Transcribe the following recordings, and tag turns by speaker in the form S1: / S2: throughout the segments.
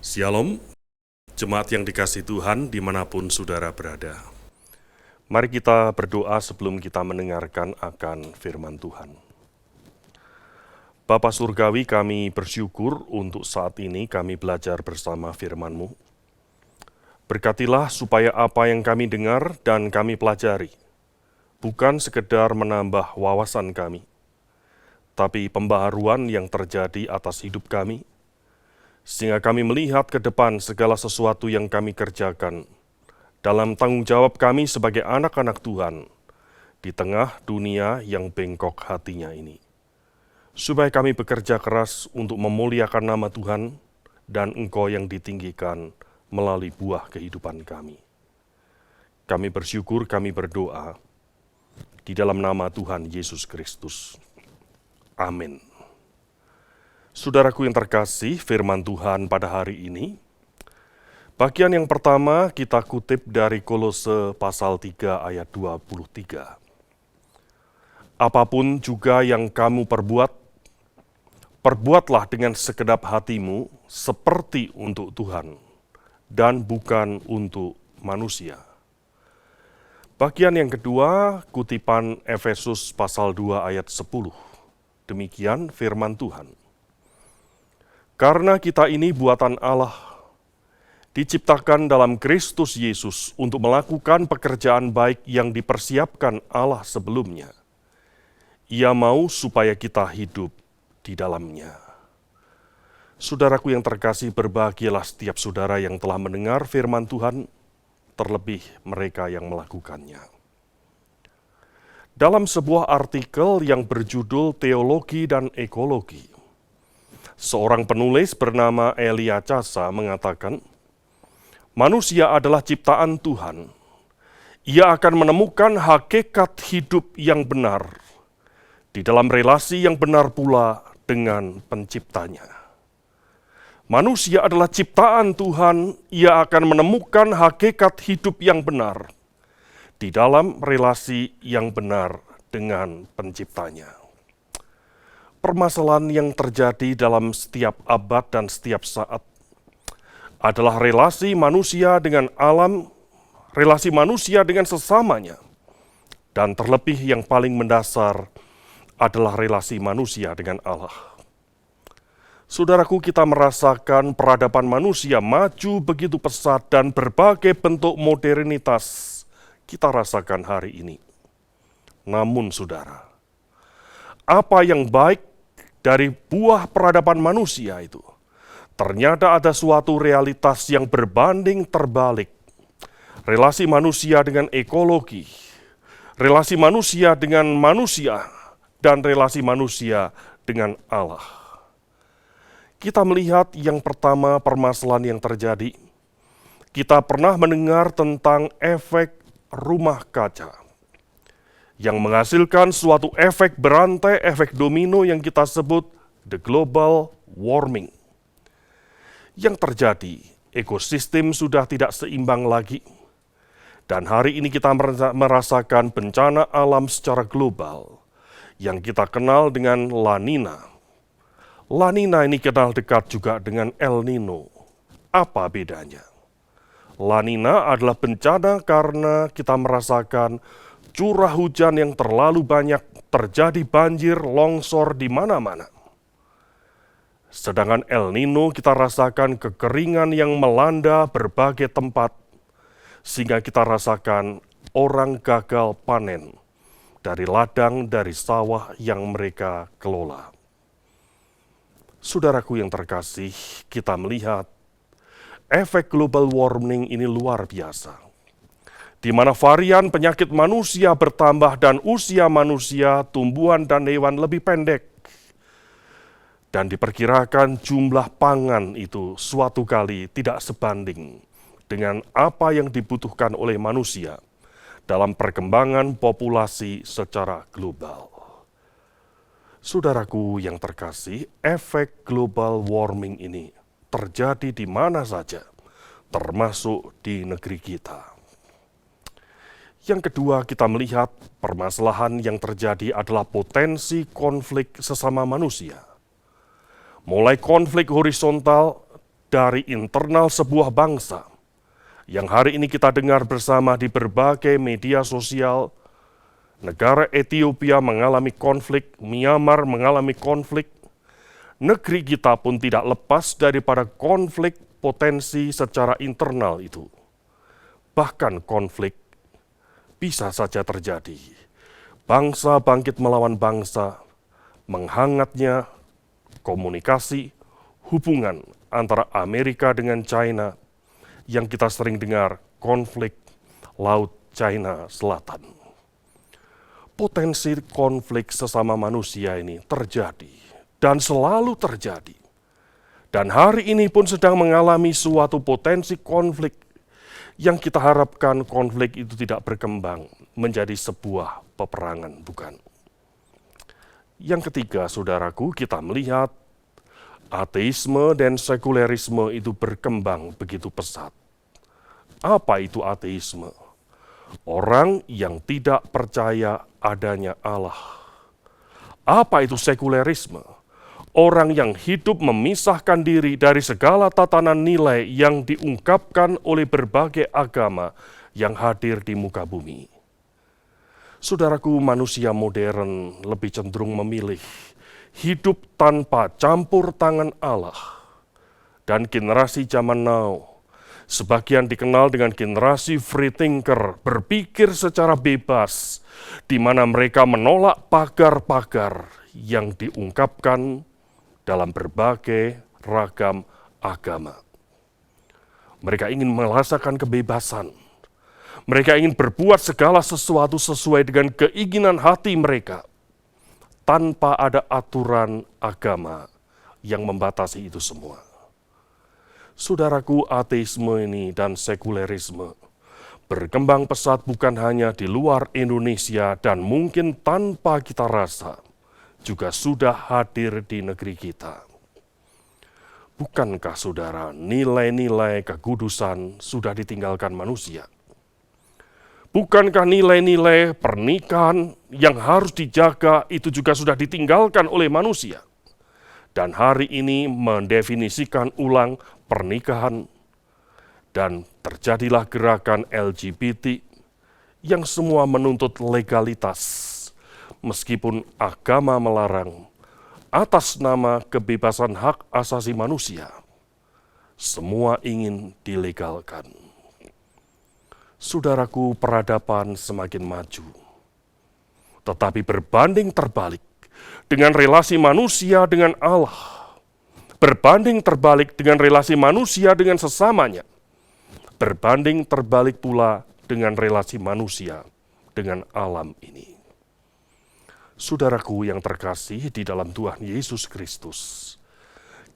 S1: Shalom, jemaat yang dikasihi Tuhan dimanapun saudara berada. Mari kita berdoa sebelum kita mendengarkan akan firman Tuhan. Bapa Surgawi, kami bersyukur untuk saat ini kami belajar bersama firman-Mu. Berkatilah supaya apa yang kami dengar dan kami pelajari, bukan sekedar menambah wawasan kami, tapi pembaharuan yang terjadi atas hidup kami, sehingga kami melihat ke depan segala sesuatu yang kami kerjakan dalam tanggung jawab kami sebagai anak-anak Tuhan di tengah dunia yang bengkok hatinya ini. Supaya kami bekerja keras untuk memuliakan nama Tuhan dan Engkau yang ditinggikan melalui buah kehidupan kami. Kami bersyukur, kami berdoa di dalam nama Tuhan Yesus Kristus. Amin. Saudaraku yang terkasih, firman Tuhan pada hari ini, bagian yang pertama kita kutip dari Kolose pasal 3 ayat 23. Apapun juga yang kamu perbuat, perbuatlah dengan segenap hatimu seperti untuk Tuhan dan bukan untuk manusia. Bagian yang kedua, kutipan Efesus pasal 2 ayat 10. Demikian firman Tuhan. Karena kita ini buatan Allah, diciptakan dalam Kristus Yesus untuk melakukan pekerjaan baik yang dipersiapkan Allah sebelumnya. Ia mau supaya kita hidup di dalamnya. Saudaraku yang terkasih, berbahagialah setiap saudara yang telah mendengar firman Tuhan, terlebih mereka yang melakukannya. Dalam sebuah artikel yang berjudul Teologi dan Ekologi, seorang penulis bernama Elia Chasa mengatakan, manusia adalah ciptaan Tuhan. Ia akan menemukan hakikat hidup yang benar di dalam relasi yang benar pula dengan penciptanya. Manusia adalah ciptaan Tuhan, ia akan menemukan hakikat hidup yang benar di dalam relasi yang benar dengan penciptanya. Permasalahan yang terjadi dalam setiap abad dan setiap saat adalah relasi manusia dengan alam, relasi manusia dengan sesamanya, dan terlebih yang paling mendasar adalah relasi manusia dengan Allah. Saudaraku, kita merasakan peradaban manusia maju begitu pesat dan berbagai bentuk modernitas kita rasakan hari ini. Namun saudara, apa yang baik dari buah peradaban manusia itu, ternyata ada suatu realitas yang berbanding terbalik. Relasi manusia dengan ekologi, relasi manusia dengan manusia, dan relasi manusia dengan Allah. Kita melihat yang pertama permasalahan yang terjadi. Kita pernah mendengar tentang efek rumah kaca yang menghasilkan suatu efek berantai, efek domino yang kita sebut the global warming. Yang terjadi, ekosistem sudah tidak seimbang lagi. Dan hari ini kita merasakan bencana alam secara global yang kita kenal dengan La Nina. La Nina ini kenal dekat juga dengan El Nino. Apa bedanya? La Nina adalah bencana karena kita merasakan curah hujan yang terlalu banyak, terjadi banjir, longsor di mana-mana. Sedangkan El Nino kita rasakan kekeringan yang melanda berbagai tempat, sehingga kita rasakan orang gagal panen dari ladang, dari sawah yang mereka kelola. Saudaraku yang terkasih, kita melihat efek global warming ini luar biasa, di mana varian penyakit manusia bertambah dan usia manusia, tumbuhan, dan hewan lebih pendek. Dan diperkirakan jumlah pangan itu suatu kali tidak sebanding dengan apa yang dibutuhkan oleh manusia dalam perkembangan populasi secara global. Saudaraku yang terkasih, efek global warming ini terjadi di mana saja, termasuk di negeri kita. Yang kedua, kita melihat permasalahan yang terjadi adalah potensi konflik sesama manusia. Mulai konflik horizontal dari internal sebuah bangsa yang hari ini kita dengar bersama di berbagai media sosial. Negara Ethiopia mengalami konflik, Myanmar mengalami konflik. Negeri kita pun tidak lepas daripada konflik potensi secara internal itu. Bahkan konflik bisa saja terjadi. Bangsa bangkit melawan bangsa, menghangatnya komunikasi, hubungan antara Amerika dengan China yang kita sering dengar konflik Laut China Selatan. Potensi konflik sesama manusia ini terjadi dan selalu terjadi. Dan hari ini pun sedang mengalami suatu potensi konflik yang kita harapkan konflik itu tidak berkembang menjadi sebuah peperangan, bukan. Yang ketiga, saudaraku, kita melihat ateisme dan sekulerisme itu berkembang begitu pesat. Apa itu ateisme? Orang yang tidak percaya adanya Allah. Apa itu sekulerisme? Orang yang hidup memisahkan diri dari segala tatanan nilai yang diungkapkan oleh berbagai agama yang hadir di muka bumi. Saudaraku, manusia modern lebih cenderung memilih hidup tanpa campur tangan Allah. Dan generasi zaman now, sebagian dikenal dengan generasi free thinker, berpikir secara bebas, di mana mereka menolak pagar-pagar yang diungkapkan dalam berbagai ragam agama. Mereka ingin merasakan kebebasan. Mereka ingin berbuat segala sesuatu sesuai dengan keinginan hati mereka, tanpa ada aturan agama yang membatasi itu semua. Saudaraku, ateisme ini dan sekulerisme berkembang pesat bukan hanya di luar Indonesia dan mungkin tanpa kita rasa juga sudah hadir di negeri kita. Bukankah saudara, nilai-nilai kekudusan sudah ditinggalkan manusia? Bukankah nilai-nilai pernikahan yang harus dijaga itu juga sudah ditinggalkan oleh manusia? Dan hari ini mendefinisikan ulang pernikahan, dan terjadilah gerakan LGBT yang semua menuntut legalitas, meskipun agama melarang, atas nama kebebasan hak asasi manusia. Semua ingin dilegalkan. Saudaraku, peradaban semakin maju, tetapi berbanding terbalik dengan relasi manusia dengan Allah, berbanding terbalik dengan relasi manusia dengan sesamanya, berbanding terbalik pula dengan relasi manusia dengan alam ini. Saudaraku yang terkasih di dalam Tuhan Yesus Kristus,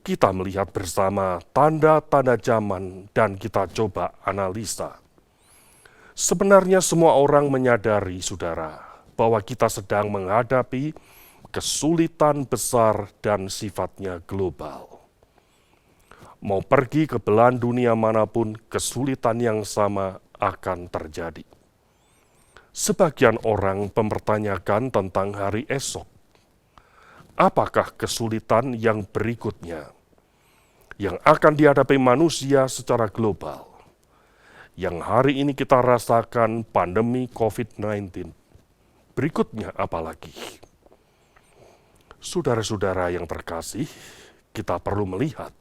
S1: kita melihat bersama tanda-tanda zaman dan kita coba analisa. Sebenarnya semua orang menyadari, saudara, bahwa kita sedang menghadapi kesulitan besar dan sifatnya global. Mau pergi ke belahan dunia manapun, kesulitan yang sama akan terjadi. Sebagian orang mempertanyakan tentang hari esok. Apakah kesulitan yang berikutnya yang akan dihadapi manusia secara global? Yang hari ini kita rasakan pandemi COVID-19. Berikutnya apalagi? Saudara-saudara yang terkasih, kita perlu melihat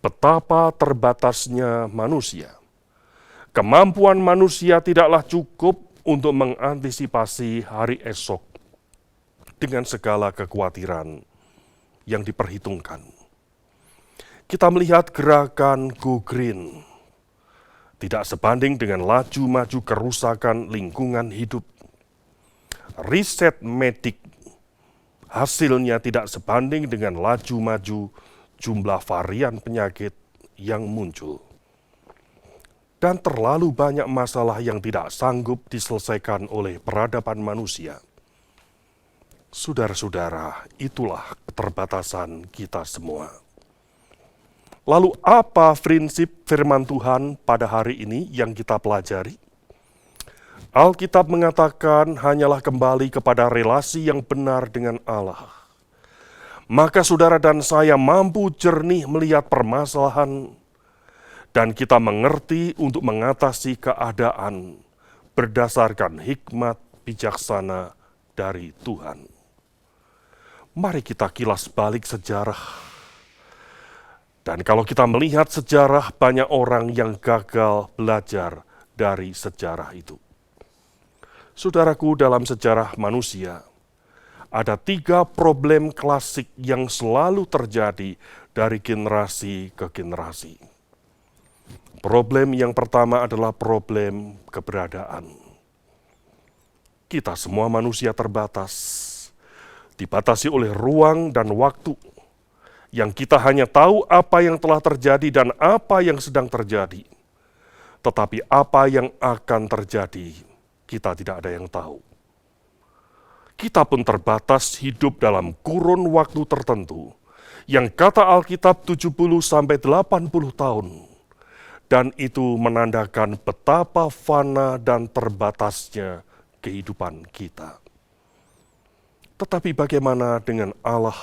S1: betapa terbatasnya manusia. Kemampuan manusia tidaklah cukup untuk mengantisipasi hari esok dengan segala kekhawatiran yang diperhitungkan. Kita melihat gerakan Go Green tidak sebanding dengan laju maju kerusakan lingkungan hidup. Riset medik hasilnya tidak sebanding dengan laju maju jumlah varian penyakit yang muncul. Dan terlalu banyak masalah yang tidak sanggup diselesaikan oleh peradaban manusia. Saudara-saudara, itulah keterbatasan kita semua. Lalu apa prinsip firman Tuhan pada hari ini yang kita pelajari? Alkitab mengatakan hanyalah kembali kepada relasi yang benar dengan Allah. maka saudara dan saya mampu jernih melihat permasalahan dan kita mengerti untuk mengatasi keadaan berdasarkan hikmat bijaksana dari Tuhan. Mari kita kilas balik sejarah. Dan kalau kita melihat sejarah, banyak orang yang gagal belajar dari sejarah itu. Saudaraku, dalam sejarah manusia, ada 3 problem klasik yang selalu terjadi dari generasi ke generasi. Problem yang pertama adalah problem keberadaan. Kita semua manusia terbatas, dibatasi oleh ruang dan waktu, yang kita hanya tahu apa yang telah terjadi dan apa yang sedang terjadi. Tetapi apa yang akan terjadi, kita tidak ada yang tahu. Kita pun terbatas hidup dalam kurun waktu tertentu, yang kata Alkitab 70-80 tahun. Dan itu menandakan betapa fana dan terbatasnya kehidupan kita. Tetapi bagaimana dengan Allah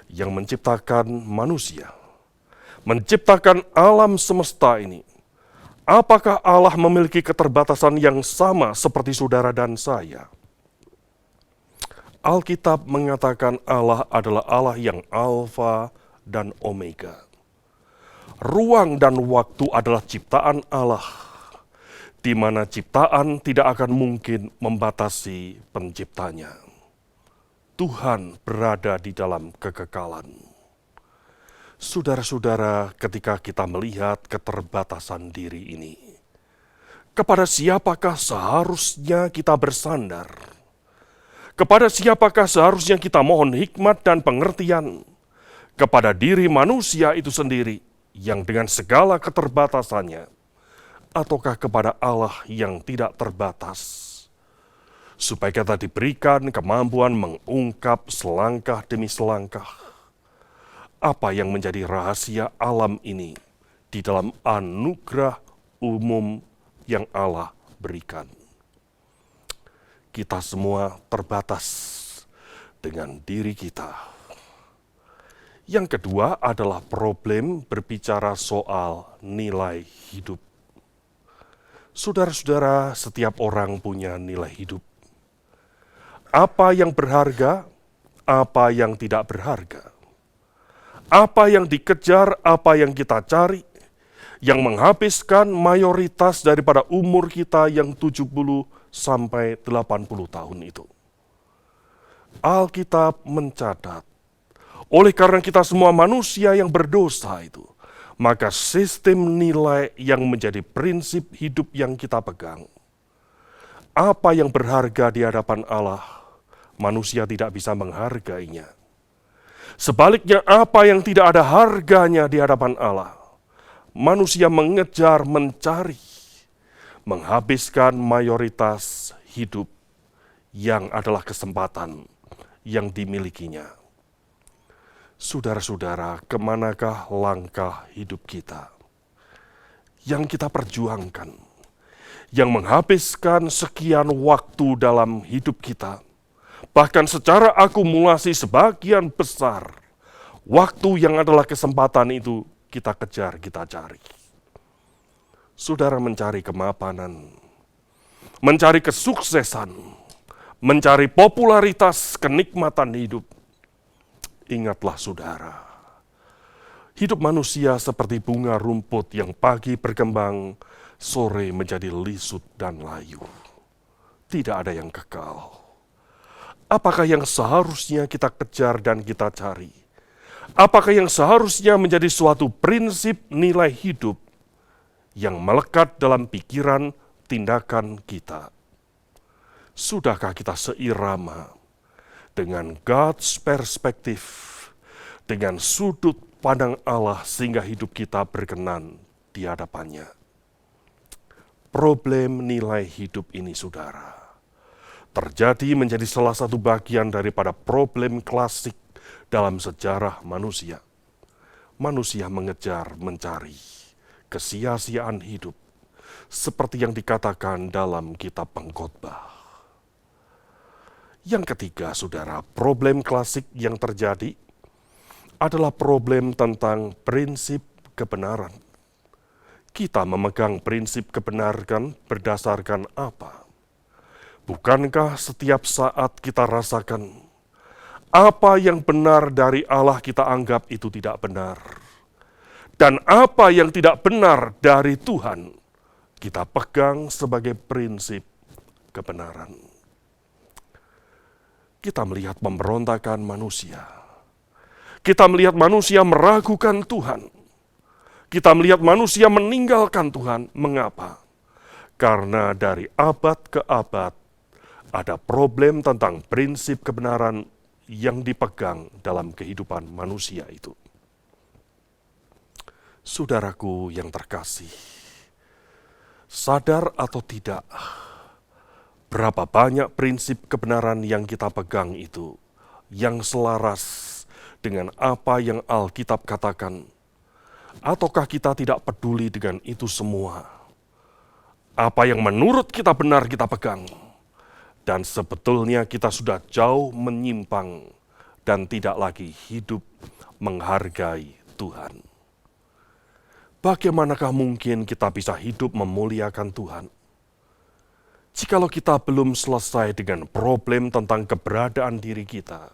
S1: yang menciptakan manusia, menciptakan alam semesta ini? Apakah Allah memiliki keterbatasan yang sama seperti saudara dan saya? Alkitab mengatakan Allah adalah Allah yang Alfa dan Omega. Ruang dan waktu adalah ciptaan Allah, di mana ciptaan tidak akan mungkin membatasi penciptanya. Tuhan berada di dalam kekekalan. Saudara-saudara, ketika kita melihat keterbatasan diri ini, kepada siapakah seharusnya kita bersandar? Kepada siapakah seharusnya kita mohon hikmat dan pengertian? Kepada diri manusia itu sendiri yang dengan segala keterbatasannya, ataukah kepada Allah yang tidak terbatas? Supaya kita diberikan kemampuan mengungkap selangkah demi selangkah apa yang menjadi rahasia alam ini di dalam anugerah umum yang Allah berikan. Kita semua terbatas dengan diri kita. Yang kedua adalah problem berbicara soal nilai hidup. Saudara-saudara, setiap orang punya nilai hidup. Apa yang berharga, apa yang tidak berharga. Apa yang dikejar, apa yang kita cari, yang menghabiskan mayoritas daripada umur kita yang 70 sampai 80 tahun itu. Alkitab mencatat, oleh karena kita semua manusia yang berdosa itu, maka sistem nilai yang menjadi prinsip hidup yang kita pegang. Apa yang berharga di hadapan Allah, manusia tidak bisa menghargainya. Sebaliknya, apa yang tidak ada harganya di hadapan Allah, manusia mengejar, mencari, menghabiskan mayoritas hidup yang adalah kesempatan yang dimilikinya. Saudara-saudara, kemanakah langkah hidup kita yang kita perjuangkan, yang menghabiskan sekian waktu dalam hidup kita, bahkan secara akumulasi sebagian besar waktu yang adalah kesempatan itu kita kejar, kita cari. Saudara mencari kemapanan, mencari kesuksesan, mencari popularitas, kenikmatan hidup. Ingatlah saudara, hidup manusia seperti bunga rumput yang pagi berkembang, sore menjadi lisut dan layu. Tidak ada yang kekal. Apakah yang seharusnya kita kejar dan kita cari? Apakah yang seharusnya menjadi suatu prinsip nilai hidup yang melekat dalam pikiran, tindakan kita? Sudahkah kita seirama dengan God's perspektif, dengan sudut pandang Allah sehingga hidup kita berkenan di hadapannya? Problem nilai hidup ini, saudara, terjadi menjadi salah satu bagian daripada problem klasik dalam sejarah manusia. Manusia mengejar, mencari kesia-siaan hidup, seperti yang dikatakan dalam kitab Pengkhotbah. Yang ketiga, saudara, problem klasik yang terjadi adalah problem tentang prinsip kebenaran. Kita memegang prinsip kebenaran berdasarkan apa? Bukankah setiap saat kita rasakan apa yang benar dari Allah kita anggap itu tidak benar? Dan apa yang tidak benar dari Tuhan kita pegang sebagai prinsip kebenaran. Kita melihat pemberontakan manusia. Kita melihat manusia meragukan Tuhan. Kita melihat manusia meninggalkan Tuhan. Mengapa? Karena dari abad ke abad ada problem tentang prinsip kebenaran yang dipegang dalam kehidupan manusia itu. Saudaraku yang terkasih, sadar atau tidak, berapa banyak prinsip kebenaran yang kita pegang itu yang selaras dengan apa yang Alkitab katakan? Ataukah kita tidak peduli dengan itu semua? Apa yang menurut kita benar kita pegang? Dan sebetulnya kita sudah jauh menyimpang dan tidak lagi hidup menghargai Tuhan. Bagaimanakah mungkin kita bisa hidup memuliakan Tuhan jikalau kita belum selesai dengan problem tentang keberadaan diri kita?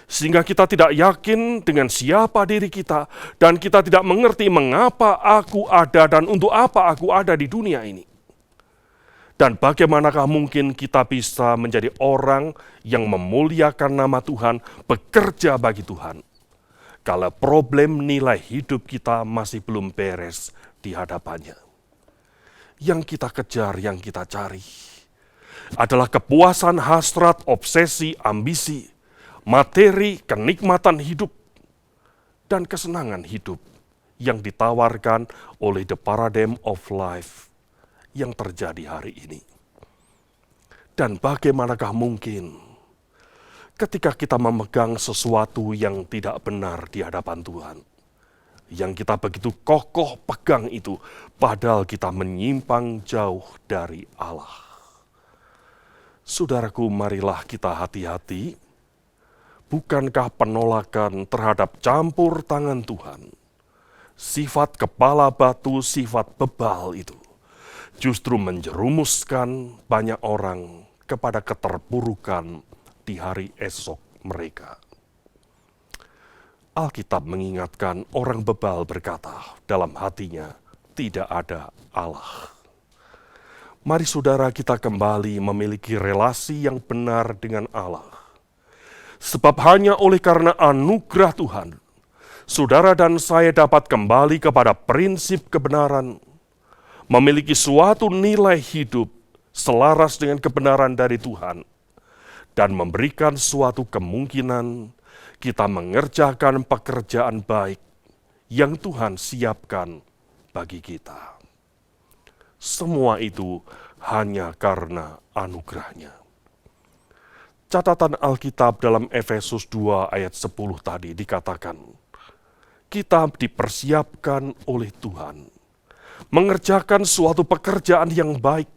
S1: Sehingga kita tidak yakin dengan siapa diri kita dan kita tidak mengerti mengapa aku ada dan untuk apa aku ada di dunia ini. Dan bagaimanakah mungkin kita bisa menjadi orang yang memuliakan nama Tuhan, bekerja bagi Tuhan, kalau problem nilai hidup kita masih belum beres di hadapannya? Yang kita kejar, yang kita cari adalah kepuasan, hasrat, obsesi, ambisi, materi, kenikmatan hidup, dan kesenangan hidup yang ditawarkan oleh the paradigm of life yang terjadi hari ini. Dan bagaimanakah mungkin ketika kita memegang sesuatu yang tidak benar di hadapan Tuhan, yang kita begitu kokoh pegang itu, padahal kita menyimpang jauh dari Allah. Saudaraku, marilah kita hati-hati. Bukankah penolakan terhadap campur tangan Tuhan, sifat kepala batu, sifat bebal itu, justru menjerumuskan banyak orang kepada keterpurukan di hari esok mereka? Alkitab mengingatkan orang bebal berkata dalam hatinya, tidak ada Allah. Mari saudara kita kembali memiliki relasi yang benar dengan Allah. Sebab hanya oleh karena anugerah Tuhan, saudara dan saya dapat kembali kepada prinsip kebenaran, memiliki suatu nilai hidup selaras dengan kebenaran dari Tuhan, dan memberikan suatu kemungkinan kita mengerjakan pekerjaan baik yang Tuhan siapkan bagi kita. Semua itu hanya karena anugerahnya. Catatan Alkitab dalam Efesus 2 ayat 10 tadi dikatakan, kita dipersiapkan oleh Tuhan, mengerjakan suatu pekerjaan yang baik,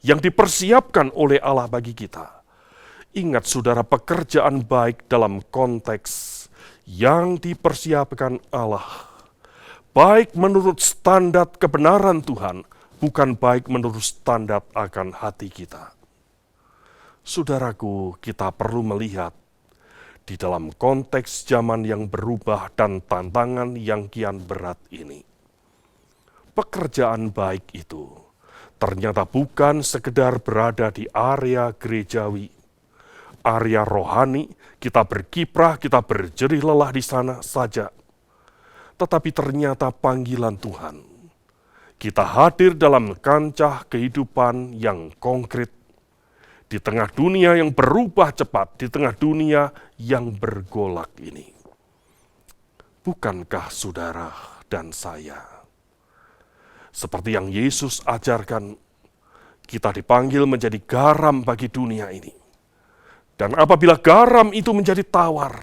S1: yang dipersiapkan oleh Allah bagi kita. Ingat saudara, pekerjaan baik dalam konteks yang dipersiapkan Allah. Baik menurut standar kebenaran Tuhan, bukan baik menurut standar akan hati kita. Saudaraku, kita perlu melihat di dalam konteks zaman yang berubah dan tantangan yang kian berat ini. Pekerjaan baik itu ternyata bukan sekedar berada di area gerejawi, area rohani, kita berkiprah, kita berjerih lelah di sana saja. Tetapi ternyata panggilan Tuhan, kita hadir dalam kancah kehidupan yang konkret, di tengah dunia yang berubah cepat, di tengah dunia yang bergolak ini. Bukankah saudara dan saya, seperti yang Yesus ajarkan, kita dipanggil menjadi garam bagi dunia ini. Dan apabila garam itu menjadi tawar,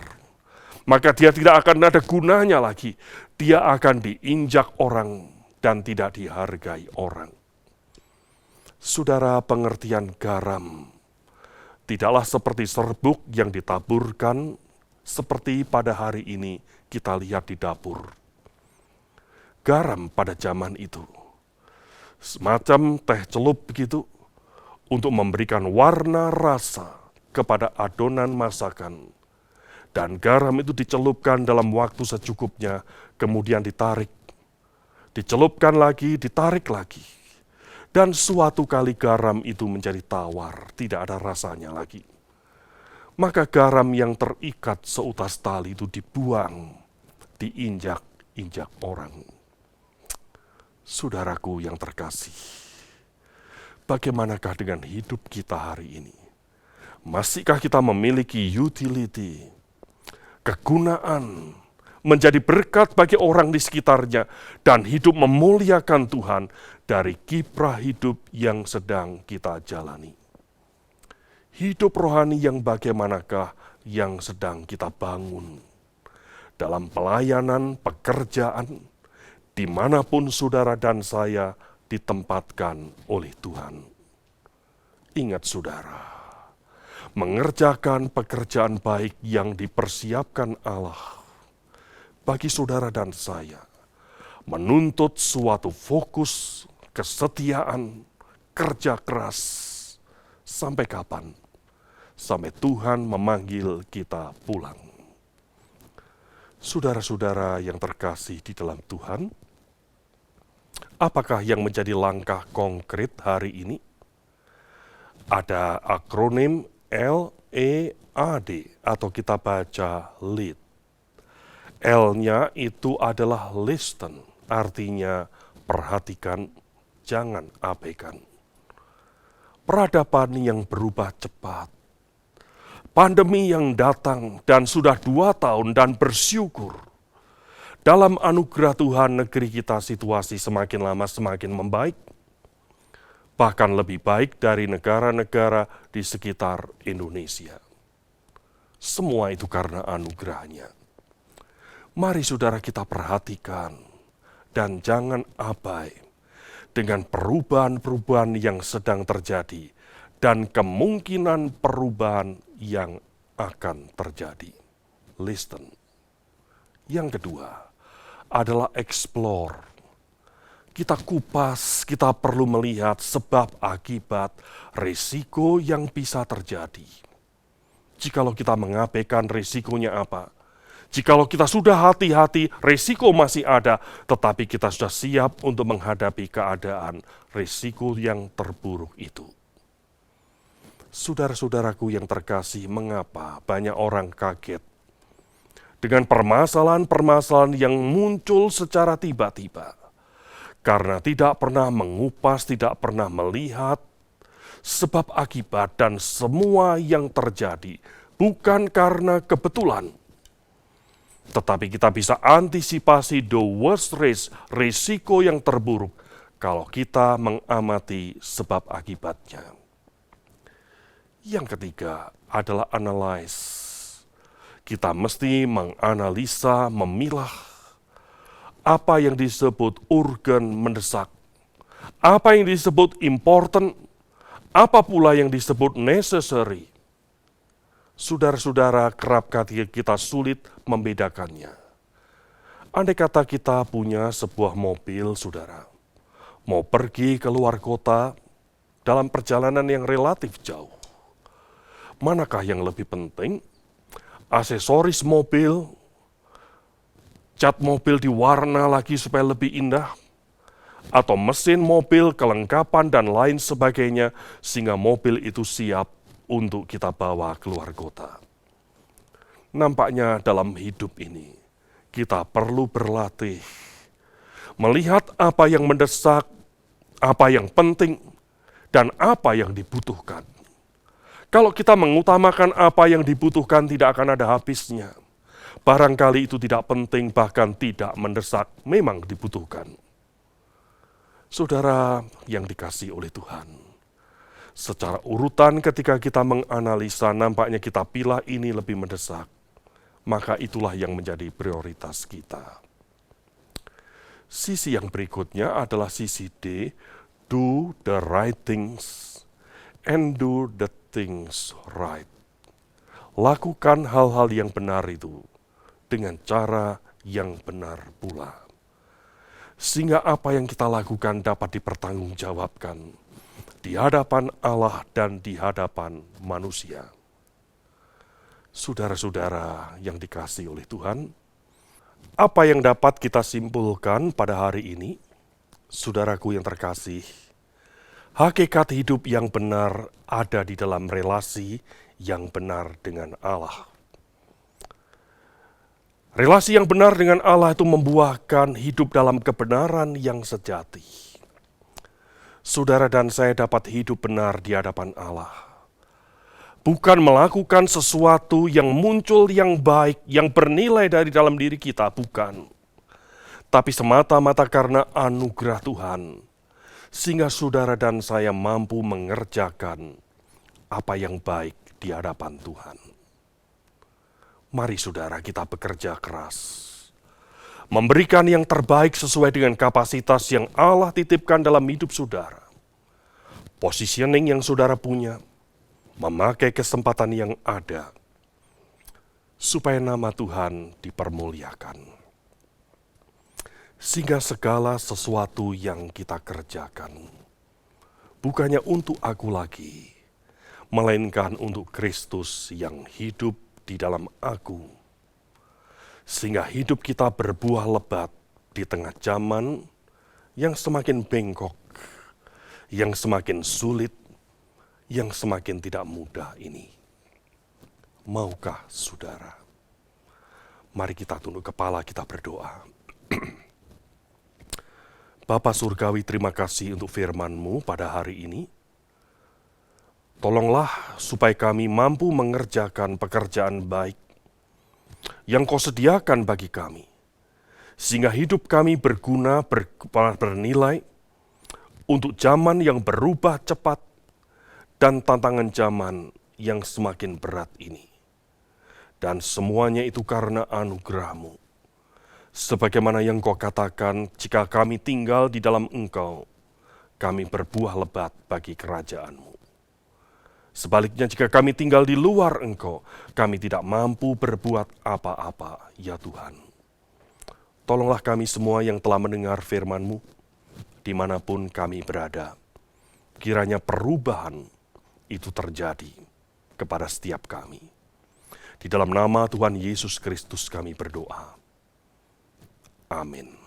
S1: maka dia tidak akan ada gunanya lagi. Dia akan diinjak orang dan tidak dihargai orang. Saudara, pengertian garam Tidaklah seperti serbuk yang ditaburkan seperti pada hari ini kita lihat di dapur. Garam pada zaman itu, semacam teh celup begitu, untuk memberikan warna rasa kepada adonan masakan. Dan garam itu dicelupkan dalam waktu secukupnya, kemudian ditarik. Dicelupkan lagi, ditarik lagi. Dan suatu kali garam itu menjadi tawar, tidak ada rasanya lagi. Maka garam yang terikat seutas tali itu dibuang, diinjak-injak orang. Saudaraku yang terkasih, bagaimanakah dengan hidup kita hari ini? Masihkah kita memiliki utility, kegunaan, menjadi berkat bagi orang di sekitarnya, dan hidup memuliakan Tuhan dari kiprah hidup yang sedang kita jalani? Hidup rohani yang bagaimanakah yang sedang kita bangun? Dalam pelayanan, pekerjaan, dimanapun saudara dan saya ditempatkan oleh Tuhan. Ingat saudara, mengerjakan pekerjaan baik yang dipersiapkan Allah bagi saudara dan saya menuntut suatu fokus, kesetiaan, kerja keras. Sampai kapan? Sampai Tuhan memanggil kita pulang. Saudara-saudara yang terkasih di dalam Tuhan, apakah yang menjadi langkah konkret hari ini? Ada akronim LEAD atau kita baca LEAD. L-nya itu adalah listen, artinya perhatikan, jangan abaikan. Peradaban yang berubah cepat. Pandemi yang datang dan sudah 2 tahun dan bersyukur. Dalam anugerah Tuhan negeri kita situasi semakin lama semakin membaik. Bahkan lebih baik dari negara-negara di sekitar Indonesia. Semua itu karena anugerahnya. Mari saudara kita perhatikan dan jangan abai dengan perubahan-perubahan yang sedang terjadi dan kemungkinan perubahan yang akan terjadi. Listen. Yang kedua adalah explore. Kita kupas, kita perlu melihat sebab akibat risiko yang bisa terjadi. Jikalau kita mengabaikan risikonya apa? Jikalau kita sudah hati-hati, risiko masih ada, tetapi kita sudah siap untuk menghadapi keadaan risiko yang terburuk itu. Saudara-saudaraku yang terkasih, mengapa banyak orang kaget dengan permasalahan-permasalahan yang muncul secara tiba-tiba? Karena tidak pernah mengupas, tidak pernah melihat sebab akibat dan semua yang terjadi bukan karena kebetulan. Tetapi kita bisa antisipasi the worst risk, risiko yang terburuk, kalau kita mengamati sebab akibatnya. Yang ketiga adalah analyze. Kita mesti menganalisa, memilah apa yang disebut urgent, mendesak, apa yang disebut important, apa pula yang disebut necessary. Saudara-saudara, kerap kali kita sulit membedakannya. Andai kata kita punya sebuah mobil, saudara, mau pergi ke luar kota dalam perjalanan yang relatif jauh, manakah yang lebih penting? Aksesoris mobil, cat mobil diwarna lagi supaya lebih indah, atau mesin mobil, kelengkapan, dan lain sebagainya, sehingga mobil itu siap untuk kita bawa keluar kota. Nampaknya dalam hidup ini, kita perlu berlatih, melihat apa yang mendesak, apa yang penting, dan apa yang dibutuhkan. Kalau kita mengutamakan apa yang dibutuhkan, tidak akan ada habisnya. Barangkali itu tidak penting, bahkan tidak mendesak, memang dibutuhkan. Saudara yang dikasihi oleh Tuhan, secara urutan ketika kita menganalisa, nampaknya kita pilih ini lebih mendesak, maka itulah yang menjadi prioritas kita. Sisi yang berikutnya adalah sisi D, do the right things and do the things right. Lakukan hal-hal yang benar itu dengan cara yang benar pula. Sehingga apa yang kita lakukan dapat dipertanggungjawabkan di hadapan Allah dan di hadapan manusia. Saudara-saudara yang dikasihi oleh Tuhan, apa yang dapat kita simpulkan pada hari ini? Saudaraku yang terkasih, hakikat hidup yang benar ada di dalam relasi yang benar dengan Allah. Relasi yang benar dengan Allah itu membuahkan hidup dalam kebenaran yang sejati. Saudara dan saya dapat hidup benar di hadapan Allah. Bukan melakukan sesuatu yang muncul yang baik, yang bernilai dari dalam diri kita, bukan. Tapi semata-mata karena anugerah Tuhan, sehingga saudara dan saya mampu mengerjakan apa yang baik di hadapan Tuhan. Mari saudara kita bekerja keras, memberikan yang terbaik sesuai dengan kapasitas yang Allah titipkan dalam hidup saudara. Positioning yang saudara punya, memakai kesempatan yang ada, supaya nama Tuhan dipermuliakan. Sehingga segala sesuatu yang kita kerjakan, bukannya untuk aku lagi, melainkan untuk Kristus yang hidup di dalam aku. Sehingga hidup kita berbuah lebat di tengah zaman yang semakin bengkok, yang semakin sulit, yang semakin tidak mudah ini. Maukah saudara? Mari kita tunduk kepala, kita berdoa. Bapa Surgawi, terima kasih untuk firman-Mu pada hari ini. Tolonglah supaya kami mampu mengerjakan pekerjaan baik yang Kau sediakan bagi kami, sehingga hidup kami berguna, bernilai untuk zaman yang berubah cepat dan tantangan zaman yang semakin berat ini. Dan semuanya itu karena anugerah-Mu. Sebagaimana yang Kau katakan, jika kami tinggal di dalam Engkau, kami berbuah lebat bagi kerajaan-Mu. Sebaliknya jika kami tinggal di luar Engkau, kami tidak mampu berbuat apa-apa, ya Tuhan. Tolonglah kami semua yang telah mendengar firman-Mu, dimanapun kami berada. Kiranya perubahan itu terjadi kepada setiap kami. Di dalam nama Tuhan Yesus Kristus kami berdoa. Amin.